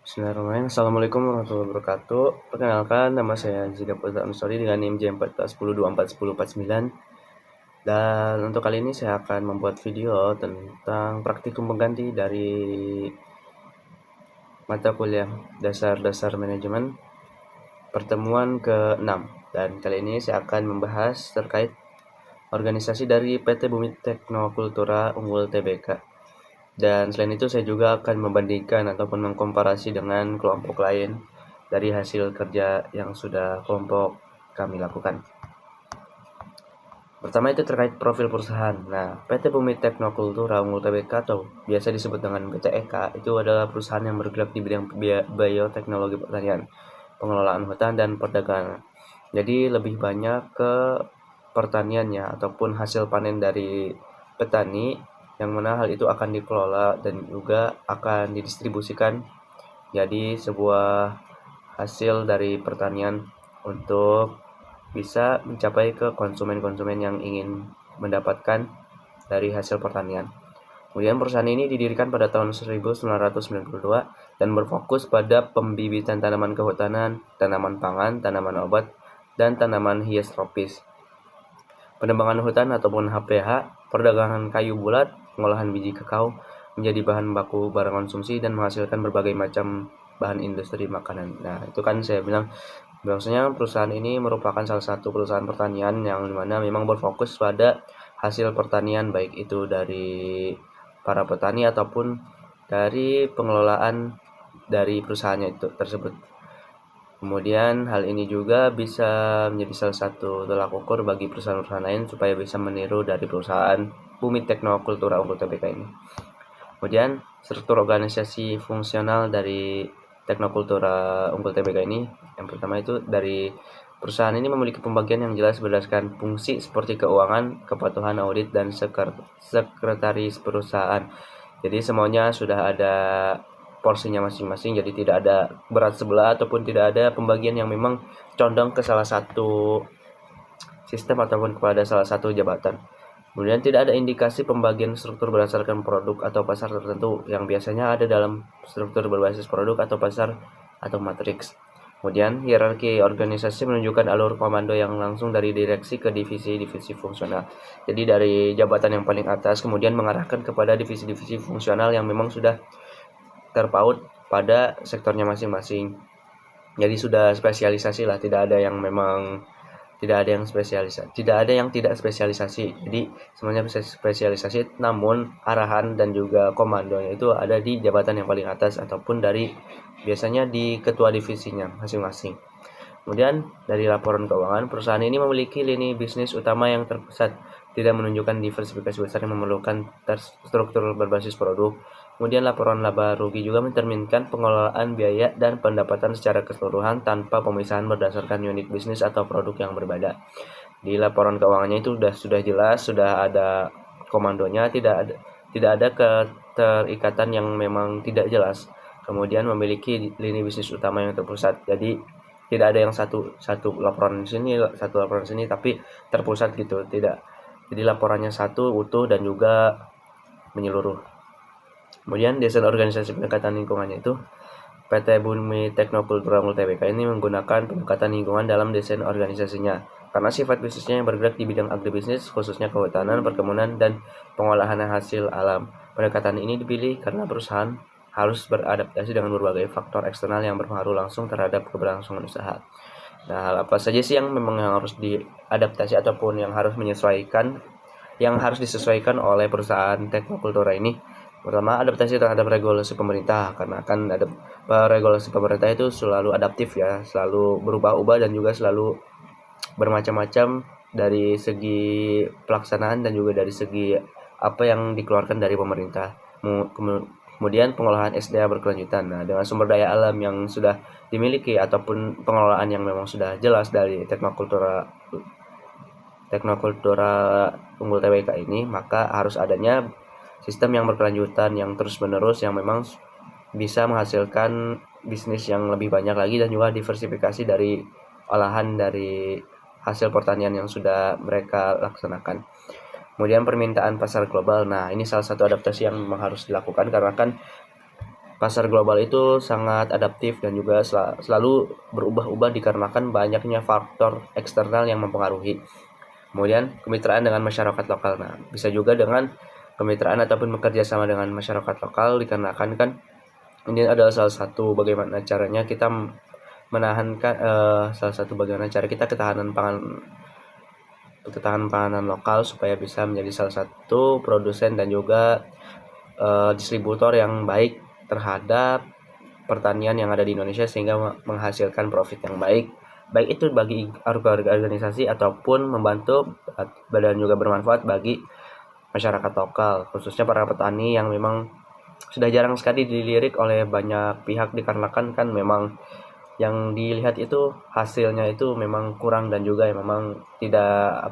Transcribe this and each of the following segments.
Bismillahirrahmanirrahim. Assalamualaikum warahmatullahi wabarakatuh. Perkenalkan, nama saya Zida Putra Ansori dengan NIM J1410241049. Dan untuk kali ini saya akan membuat video tentang praktikum pengganti dari mata kuliah dasar-dasar manajemen pertemuan ke-6. Dan kali ini saya akan membahas terkait organisasi dari PT Bumi Teknokultura Unggul Tbk. Dan selain itu saya juga akan membandingkan ataupun mengkomparasi dengan kelompok lain dari hasil kerja yang sudah kelompok kami lakukan. Pertama itu terkait profil perusahaan. Nah, PT Bumi Teknokultura Unggul Tbk atau biasa disebut dengan BTEK itu adalah perusahaan yang bergerak di bidang bioteknologi pertanian, pengelolaan hutan dan perdagangan. Jadi lebih banyak ke pertaniannya ataupun hasil panen dari petani, yang mana hal itu akan dikelola dan juga akan didistribusikan jadi sebuah hasil dari pertanian untuk bisa mencapai ke konsumen-konsumen yang ingin mendapatkan dari hasil pertanian. Kemudian perusahaan ini didirikan pada tahun 1992 dan berfokus pada pembibitan tanaman kehutanan, tanaman pangan, tanaman obat, dan tanaman hias tropis, penebangan hutan ataupun HPH, perdagangan kayu bulat, pengolahan biji kakao menjadi bahan baku barang konsumsi dan menghasilkan berbagai macam bahan industri makanan. Nah, itu kan saya bilang bahwasanya perusahaan ini merupakan salah satu perusahaan pertanian yang dimana memang berfokus pada hasil pertanian, baik itu dari para petani ataupun dari pengelolaan dari perusahaannya itu tersebut. Kemudian hal ini juga bisa menjadi salah satu tolak ukur bagi perusahaan-perusahaan lain supaya bisa meniru dari perusahaan Bumi Teknokultura Unggul Tbk ini. Kemudian struktur organisasi fungsional dari Teknokultura Unggul Tbk ini, yang pertama itu dari perusahaan ini memiliki pembagian yang jelas berdasarkan fungsi seperti keuangan, kepatuhan audit, dan sekretaris perusahaan. Jadi semuanya sudah ada porsinya masing-masing, jadi tidak ada berat sebelah ataupun tidak ada pembagian yang memang condong ke salah satu sistem ataupun kepada salah satu jabatan. Kemudian tidak ada indikasi pembagian struktur berdasarkan produk atau pasar tertentu yang biasanya ada dalam struktur berbasis produk atau pasar atau matriks. Kemudian hierarki organisasi menunjukkan alur komando yang langsung dari direksi ke divisi-divisi fungsional. Jadi dari jabatan yang paling atas kemudian mengarahkan kepada divisi-divisi fungsional yang memang sudah terpaut pada sektornya masing-masing. Jadi sudah spesialisasi lah, tidak ada yang tidak spesialisasi. Jadi semuanya bisa spesialisasi, namun arahan dan juga komandonya itu ada di jabatan yang paling atas ataupun dari biasanya di ketua divisinya masing-masing. Kemudian dari laporan keuangan, perusahaan ini memiliki lini bisnis utama yang terpusat, tidak menunjukkan diversifikasi besar yang memerlukan terstruktur berbasis produk. Kemudian laporan laba rugi juga mencerminkan pengelolaan biaya dan pendapatan secara keseluruhan tanpa pemisahan berdasarkan unit bisnis atau produk yang berbeda. Di laporan keuangannya itu sudah jelas, sudah ada komandonya, tidak ada keterikatan yang memang tidak jelas. Kemudian memiliki lini bisnis utama yang terpusat. Jadi tidak ada yang satu laporan di sini, satu laporan di sini, tapi terpusat gitu, tidak. Jadi laporannya satu utuh dan juga menyeluruh. Kemudian desain organisasi pendekatan lingkungannya itu PT Bumi Teknokultura Unggul Tbk ini menggunakan pendekatan lingkungan dalam desain organisasinya karena sifat bisnisnya yang bergerak di bidang agribisnis, khususnya kehutanan, perkebunan, dan pengolahan hasil alam. Pendekatan ini dipilih karena perusahaan harus beradaptasi dengan berbagai faktor eksternal yang berpengaruh langsung terhadap keberlangsungan usaha. Nah, hal apa saja sih yang memang harus diadaptasi ataupun yang harus disesuaikan oleh perusahaan teknokultura ini? Pertama, adaptasi terhadap regulasi pemerintah, karena kan ada regulasi pemerintah itu selalu adaptif ya, selalu berubah-ubah dan juga selalu bermacam-macam dari segi pelaksanaan dan juga dari segi apa yang dikeluarkan dari pemerintah. Kemudian pengolahan SDA berkelanjutan. Nah, dengan sumber daya alam yang sudah dimiliki ataupun pengelolaan yang memang sudah jelas dari teknokultura Unggul Tbk ini, maka harus adanya sistem yang berkelanjutan yang terus-menerus yang memang bisa menghasilkan bisnis yang lebih banyak lagi dan juga diversifikasi dari olahan dari hasil pertanian yang sudah mereka laksanakan. Kemudian permintaan pasar global. Nah, ini salah satu adaptasi yang memang harus dilakukan karena kan Pasar global itu sangat adaptif dan juga selalu berubah-ubah dikarenakan banyaknya faktor eksternal yang mempengaruhi. Kemudian kemitraan dengan masyarakat lokal. Nah, bisa juga dengan kemitraan ataupun bekerja sama dengan masyarakat lokal dikarenakan kan ini adalah salah satu bagaimana caranya kita menahankan salah satu bagaimana cara kita ketahanan panganan lokal supaya bisa menjadi salah satu produsen dan juga distributor yang baik terhadap pertanian yang ada di Indonesia sehingga menghasilkan profit yang baik itu bagi organisasi ataupun membantu dan juga bermanfaat bagi masyarakat lokal, khususnya para petani yang memang sudah jarang sekali dilirik oleh banyak pihak dikarenakan kan memang yang dilihat itu hasilnya itu memang kurang dan juga memang tidak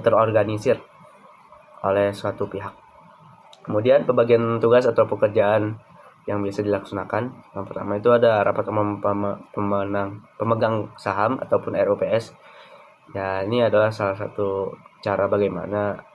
terorganisir oleh suatu pihak. Kemudian pembagian tugas atau pekerjaan yang bisa dilaksanakan. Yang pertama itu ada rapat pemegang saham ataupun RUPS. Ya, ini adalah salah satu cara bagaimana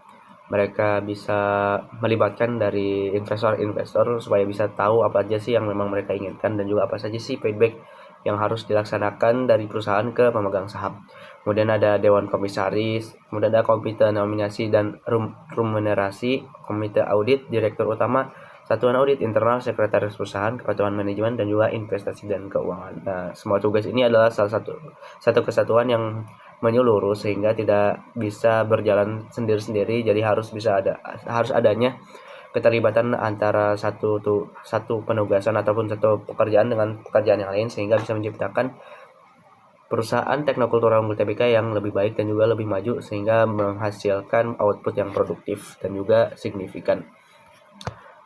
mereka bisa melibatkan dari investor-investor supaya bisa tahu apa aja sih yang memang mereka inginkan dan juga apa saja sih feedback yang harus dilaksanakan dari perusahaan ke pemegang saham. Kemudian ada dewan komisaris, kemudian ada komite nominasi dan remunerasi, komite audit, direktur utama, satuan audit internal, sekretaris perusahaan, kepatuhan manajemen, dan juga investasi dan keuangan. Nah, semua tugas ini adalah salah satu kesatuan yang menyeluruh sehingga tidak bisa berjalan sendiri-sendiri, jadi harus adanya keterlibatan antara satu penugasan ataupun satu pekerjaan dengan pekerjaan yang lain sehingga bisa menciptakan perusahaan teknokultural unggul TBK yang lebih baik dan juga lebih maju sehingga menghasilkan output yang produktif dan juga signifikan.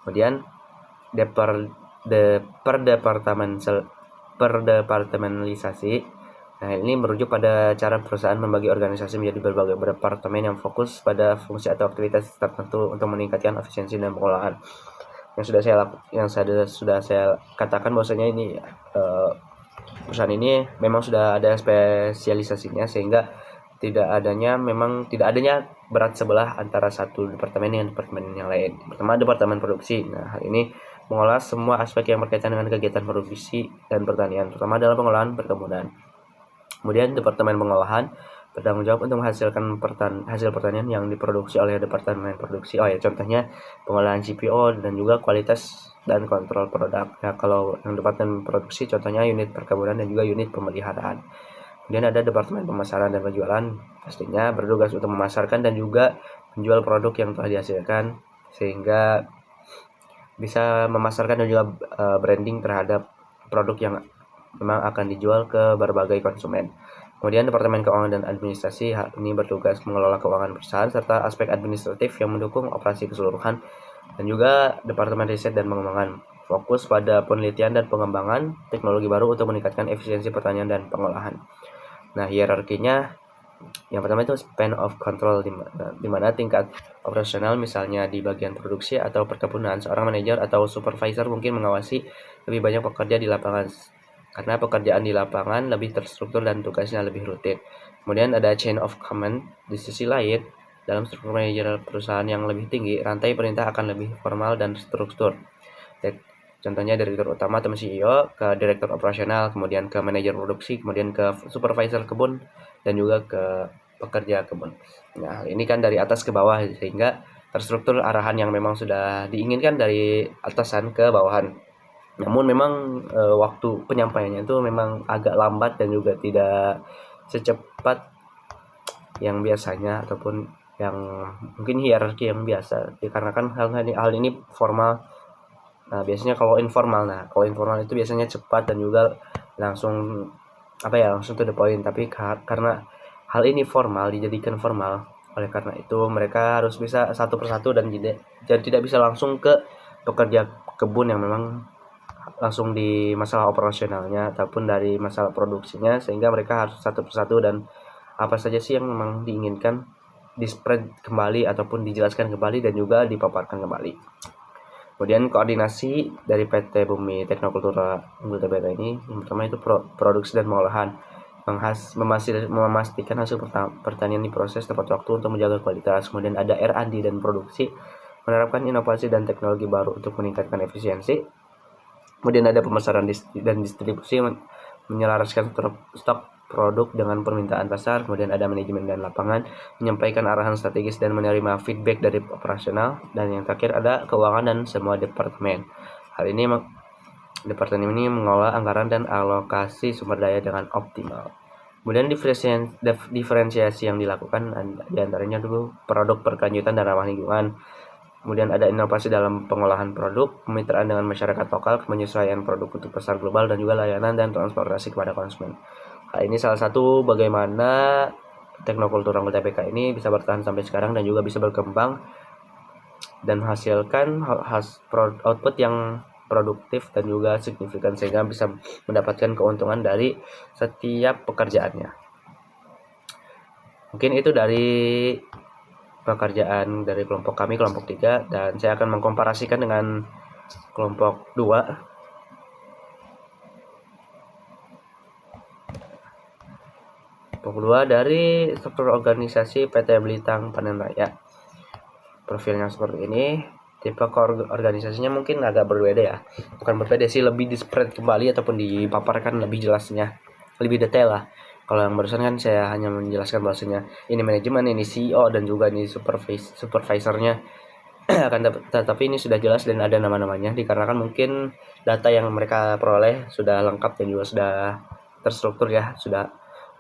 Kemudian perdepartementalisasi. Nah, ini merujuk pada cara perusahaan membagi organisasi menjadi berbagai departemen yang fokus pada fungsi atau aktivitas tertentu untuk meningkatkan efisiensi dan pengelolaan. Sudah saya katakan bahwasanya ini perusahaan ini memang sudah ada spesialisasinya sehingga tidak adanya berat sebelah antara satu departemen dengan departemen yang lain. Pertama, departemen produksi. Nah, hal ini mengolah semua aspek yang berkaitan dengan kegiatan produksi dan pertanian, terutama dalam pengolahan perkebunan. Kemudian departemen pengolahan bertanggung jawab untuk menghasilkan hasil pertanian yang diproduksi oleh departemen produksi. Contohnya pengolahan CPO dan juga kualitas dan kontrol produk. Nah, kalau yang departemen produksi contohnya unit perkebunan dan juga unit pemeliharaan. Kemudian ada departemen pemasaran dan penjualan, pastinya bertugas untuk memasarkan dan juga menjual produk yang telah dihasilkan sehingga bisa memasarkan dan juga branding terhadap produk yang memang akan dijual ke berbagai konsumen. Kemudian Departemen Keuangan dan Administrasi, hal ini bertugas mengelola keuangan perusahaan serta aspek administratif yang mendukung operasi keseluruhan, dan juga Departemen Riset dan Pengembangan, fokus pada penelitian dan pengembangan teknologi baru untuk meningkatkan efisiensi pertanian dan pengolahan. Nah, hierarkinya yang pertama itu span of control, di mana tingkat operasional misalnya di bagian produksi atau perkebunan, seorang manajer atau supervisor mungkin mengawasi lebih banyak pekerja di lapangan karena pekerjaan di lapangan lebih terstruktur dan tugasnya lebih rutin. Kemudian ada chain of command. Di sisi lain, dalam struktur manajer perusahaan yang lebih tinggi, rantai perintah akan lebih formal dan struktur. Contohnya direktur utama atau CEO ke direktur operasional, kemudian ke manajer produksi, kemudian ke supervisor kebun, dan juga ke pekerja kebun. Nah, ini kan dari atas ke bawah sehingga terstruktur arahan yang memang sudah diinginkan dari atasan ke bawahan. Namun memang waktu penyampaiannya itu memang agak lambat dan juga tidak secepat yang biasanya ataupun yang mungkin hierarki yang biasa, dikarenakan hal ini formal. Nah, biasanya kalau informal itu biasanya cepat dan juga langsung to the point, tapi karena hal ini formal, dijadikan formal, oleh karena itu mereka harus bisa satu persatu dan tidak bisa langsung ke pekerja kebun yang memang langsung di masalah operasionalnya ataupun dari masalah produksinya, sehingga mereka harus satu persatu dan apa saja sih yang memang diinginkan di-spread kembali ataupun dijelaskan kembali dan juga dipaparkan kembali. Kemudian koordinasi dari PT Bumi Teknokultura Unggul TBK ini, yang pertama itu produksi dan pengolahan, memastikan hasil pertanian diproses tepat waktu untuk menjaga kualitas. Kemudian ada R&D dan produksi, menerapkan inovasi dan teknologi baru untuk meningkatkan efisiensi. Kemudian ada pemasaran dan distribusi, menyelaraskan stok produk dengan permintaan pasar. Kemudian ada manajemen dan lapangan, menyampaikan arahan strategis dan menerima feedback dari operasional. Dan yang terakhir ada keuangan dan semua departemen. Hal ini departemen ini mengelola anggaran dan alokasi sumber daya dengan optimal. Kemudian diferensiasi yang dilakukan diantaranya dulu produk berkelanjutan dan ramah lingkungan. Kemudian ada inovasi dalam pengolahan produk, kemitraan dengan masyarakat lokal, penyesuaian produk untuk pasar global, dan juga layanan dan transportasi kepada konsumen. Hal ini salah satu bagaimana teknokultur anggota BK ini bisa bertahan sampai sekarang dan juga bisa berkembang dan menghasilkan output yang produktif dan juga signifikan sehingga bisa mendapatkan keuntungan dari setiap pekerjaannya. Mungkin itu dari pekerjaan dari kelompok kami, kelompok 3, dan saya akan mengkomparasikan dengan kelompok 2. Kelompok 2 dari struktur organisasi PT Belitang Panen Raya. Profilnya seperti ini. Tipe organisasinya mungkin agak berbeda ya. Bukan berbeda sih, lebih di-spread kembali ataupun dipaparkan lebih jelasnya, lebih detail lah. Kalau yang barusan kan saya hanya menjelaskan bahwasanya ini manajemen, ini CEO, dan juga ini supervisornya. Akan tetapi ini sudah jelas dan ada nama-namanya, dikarenakan mungkin data yang mereka peroleh sudah lengkap dan juga sudah terstruktur ya,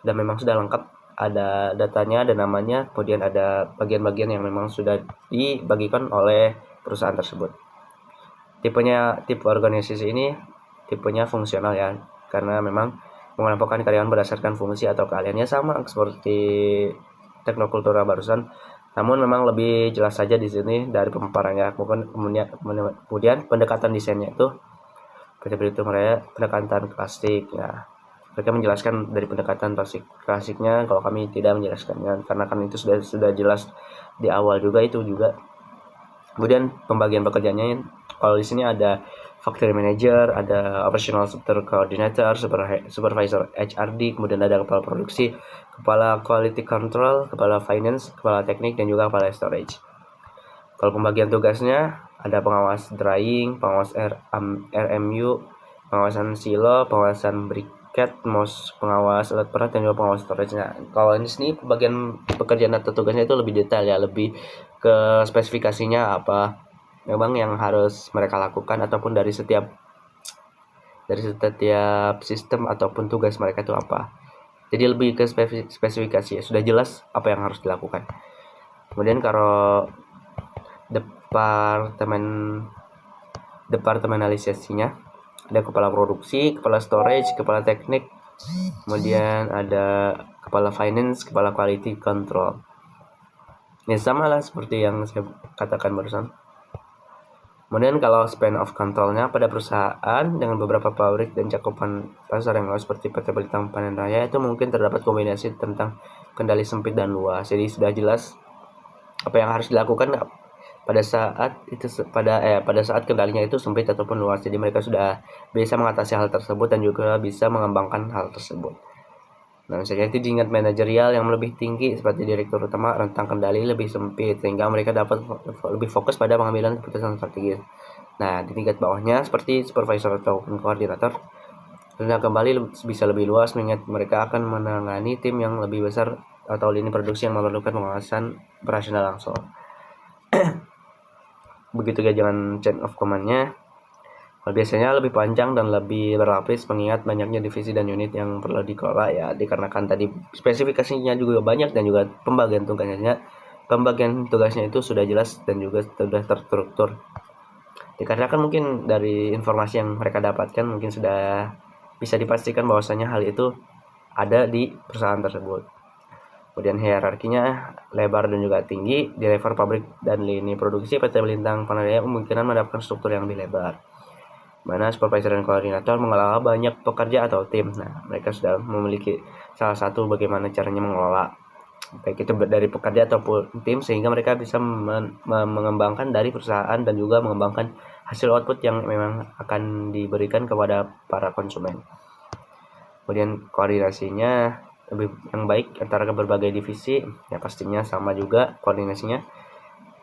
memang sudah lengkap, ada datanya, ada namanya, kemudian ada bagian-bagian yang memang sudah dibagikan oleh perusahaan tersebut. Tipe organisasi ini tipenya fungsional ya, karena memang mengelompokkan karyawan berdasarkan fungsi atau keahliannya sama seperti teknokultura barusan, namun memang lebih jelas saja di sini dari pemaparannya. Kemudian pendekatan desainnya itu PT Belitung Raya pendekatan klasik ya. Mereka menjelaskan dari pendekatan klasiknya, kalau kami tidak menjelaskannya karena kan itu sudah jelas di awal juga itu juga. Kemudian pembagian pekerjaannya, kalau di sini ada factory manager, ada operational sector coordinator, supervisor HRD, kemudian ada kepala produksi, kepala quality control, kepala finance, kepala teknik, dan juga kepala storage. Kalau pembagian tugasnya ada pengawas drying, pengawas RMU, pengawasan silo, pengawasan briket, pengawas alat berat, dan juga pengawas storage. Nah, kalau ini sini pembagian pekerjaan atau tugasnya itu lebih detail ya, lebih ke spesifikasinya apa memang yang harus mereka lakukan ataupun dari setiap sistem ataupun tugas mereka itu apa. Jadi lebih ke spesifikasi ya, sudah jelas apa yang harus dilakukan. Kemudian kalau departemenalisasinya ada kepala produksi, kepala storage, kepala teknik, kemudian ada kepala finance, kepala quality control. Ya sama lah seperti yang saya katakan barusan. Kemudian kalau span of controlnya pada perusahaan dengan beberapa pabrik dan cakupan pasar yang luas seperti PT Belitang Panen Raya, itu mungkin terdapat kombinasi tentang kendali sempit dan luas. Jadi sudah jelas apa yang harus dilakukan pada saat kendalinya itu sempit ataupun luas. Jadi mereka sudah bisa mengatasi hal tersebut dan juga bisa mengembangkan hal tersebut. Nah, misalnya itu tingkat manajerial yang lebih tinggi seperti direktur utama, rentang kendali lebih sempit sehingga mereka dapat lebih fokus pada pengambilan keputusan strategis. Nah, di tingkat bawahnya seperti supervisor atau koordinator, dunia kembali bisa lebih luas mengingat mereka akan menangani tim yang lebih besar atau lini produksi yang memerlukan pengawasan operasional langsung. Begitu ya jangan chain of command-nya. Biasanya lebih panjang dan lebih berlapis mengingat banyaknya divisi dan unit yang perlu dikelola ya, dikarenakan tadi spesifikasinya juga banyak dan juga pembagian tugasnya itu sudah jelas dan juga sudah terstruktur. Dikarenakan mungkin dari informasi yang mereka dapatkan mungkin sudah bisa dipastikan bahwasanya hal itu ada di perusahaan tersebut. Kemudian hierarkinya lebar dan juga tinggi. Di level pabrik dan lini produksi, PT Belitang Panen Raya kemungkinan mendapatkan struktur yang lebih lebar, mana supervisor dan koordinator mengelola banyak pekerja atau tim. Nah, mereka sudah memiliki salah satu bagaimana caranya mengelola baik itu dari pekerja ataupun tim sehingga mereka bisa mengembangkan dari perusahaan dan juga mengembangkan hasil output yang memang akan diberikan kepada para konsumen. Kemudian koordinasinya lebih yang baik antara berbagai divisi ya, pastinya sama juga koordinasinya,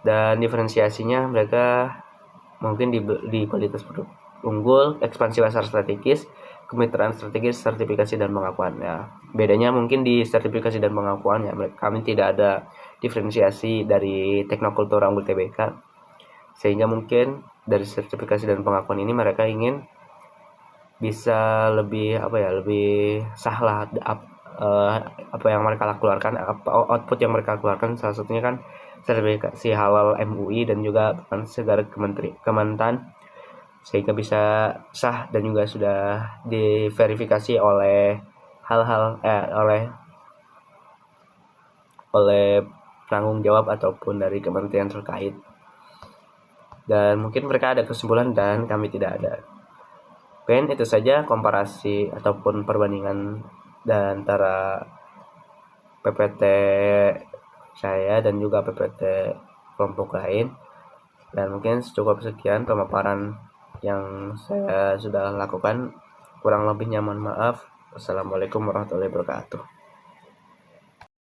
dan diferensiasinya mereka mungkin di kualitas produk unggul, ekspansi pasar strategis, kemitraan strategis, sertifikasi dan pengakuan. Ya, bedanya mungkin di sertifikasi dan pengakuan ya, kami tidak ada diferensiasi dari teknokultura unggul TBK, sehingga mungkin dari sertifikasi dan pengakuan ini mereka ingin bisa lebih lebih sah lah apa yang mereka keluarkan, output yang mereka keluarkan, salah satunya kan sertifikasi halal MUI dan juga segala Kementan, sehingga bisa sah dan juga sudah diverifikasi oleh hal-hal oleh penanggung jawab ataupun dari kementerian terkait. Dan mungkin mereka ada kesimpulan dan kami tidak ada. Mungkin itu saja komparasi ataupun perbandingan dan antara PPT saya dan juga PPT kelompok lain. Dan mungkin cukup sekian pemaparan yang saya sudah lakukan. Kurang lebihnya mohon maaf. Wassalamualaikum warahmatullahi wabarakatuh.